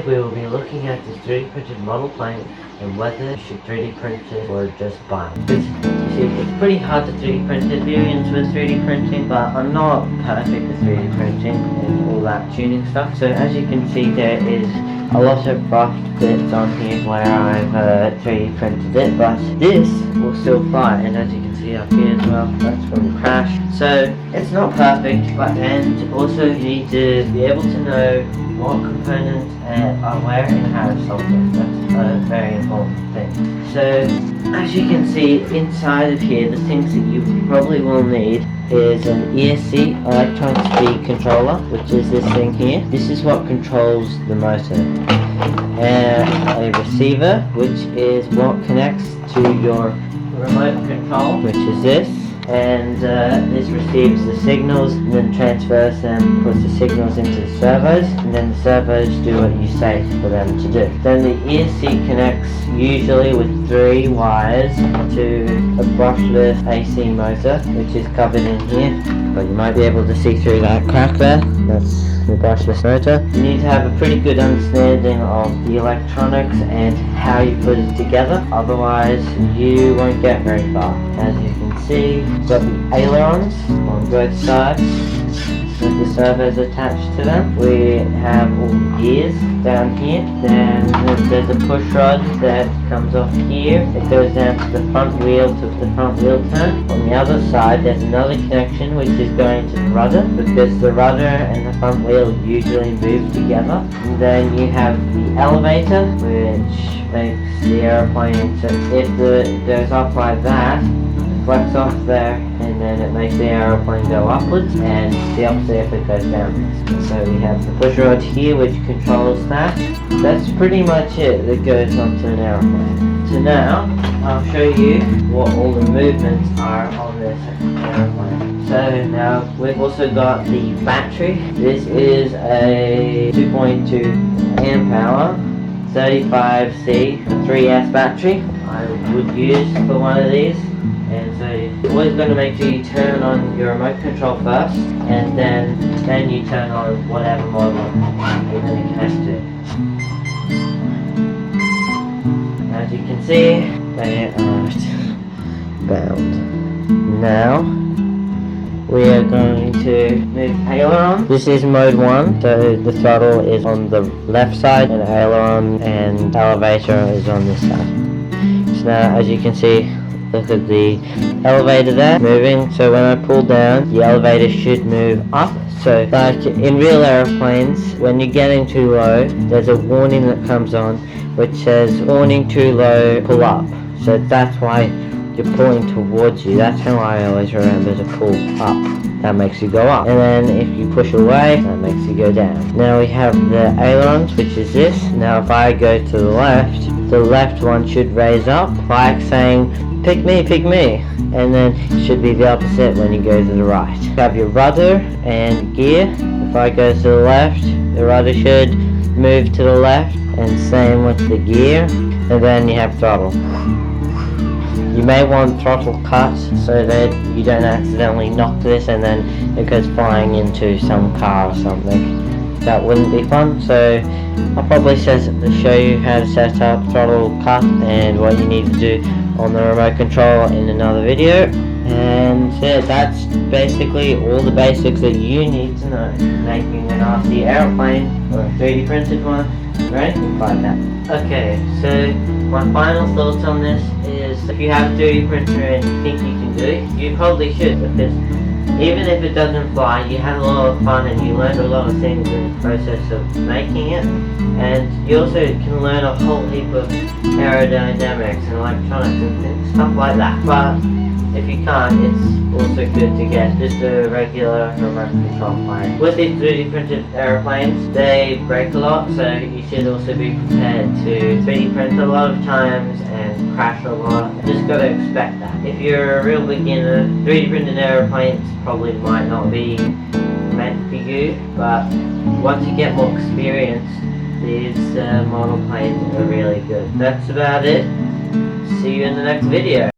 Today we will be looking at this 3D printed model plane and whether you should 3D print it or just buy it. It's pretty hard to 3D print experience with 3D printing, but I'm not perfect at 3D printing and all that tuning stuff. So as you can see, there is a lot of rough bits on here where I've 3D printed it, but this will still fly, and as you can see up here as well, that's from the crash. So it's not perfect, and also you need to be able to know what components are where and how to solve them. That's a very important thing. So as you can see inside of here, the things that you probably will need is an ESC, electron speed controller, which is this thing here. This is what controls the motor. A receiver, which is what connects to your remote control, which is this. And this receives the signals and then transfers them, puts the signals into the servos, and then the servos do what you say for them to do. Then the ESC connects usually with 3 wires to a brushless AC motor, which is covered in here, but you might be able to see through that crack there. That's the brushless motor. You need to have a pretty good understanding of the electronics and how you put it together, otherwise you won't get very far. As you can see, we've got the ailerons on both sides with the servos attached to them. We have all the gears down here. Then there's a push rod that comes off here. It goes down to the front wheel to the front wheel turn. On the other side there's another connection which is going to the rudder, because the rudder and the front wheel usually move together. And then you have the elevator, which makes the aeroplane, so if it goes up like that, flex off there, and then it makes the aeroplane go upwards, and the opposite if it goes downwards. So we have the push rod here which controls that. That's pretty much it that goes onto an aeroplane. So now I'll show you what all the movements are on this aeroplane. So now we've also got the battery. This is a 2.2 amp hour 35C 3S battery I would use for one of these. And so you're always going to make sure you turn on your remote control first, and then you turn on whatever model you're going to connect to. As you can see, they are bound. Now we are going to move aileron. This is mode 1, so the throttle is on the left side, and aileron and elevator is on this side. So now as you can see, look at the elevator there moving, so when I pull down, the elevator should move up. So like in real airplanes, when you're getting too low, there's a warning that comes on which says warning too low, pull up. So that's why you're pulling towards you. That's how I always remember to pull up. That makes you go up. And then if you push away, that makes you go down. Now we have the ailerons, which is this. Now if I go to the left one should raise up, like saying, pick me, and then it should be the opposite when you go to the right. You have your rudder and gear. If I go to the left, the rudder should move to the left, and same with the gear, and then you have throttle. You may want throttle cut so that you don't accidentally knock this and then it goes flying into some car or something. That wouldn't be fun, so I'll probably show you how to set up throttle cut and what you need to do on the remote control in another video. And yeah, that's basically all the basics that you need to know making an RC airplane or a 3D printed one. Right? We'll find that. Okay, so my final thoughts on this is, if you have a 3D printer and you think you can do it, you probably should, because even if it doesn't fly, you had a lot of fun and you learned a lot of things in the process of making it, and you also can learn a whole heap of aerodynamics and electronics and stuff like that. But if you can't, it's also good to get just a regular remote control plane. With these 3D printed aeroplanes, they break a lot, so you should also be prepared to 3D print a lot of times and crash a lot. Just gotta expect that. If you're a real beginner, 3D printed aeroplanes probably might not be meant for you, but once you get more experience, these model planes are really good. That's about it. See you in the next video.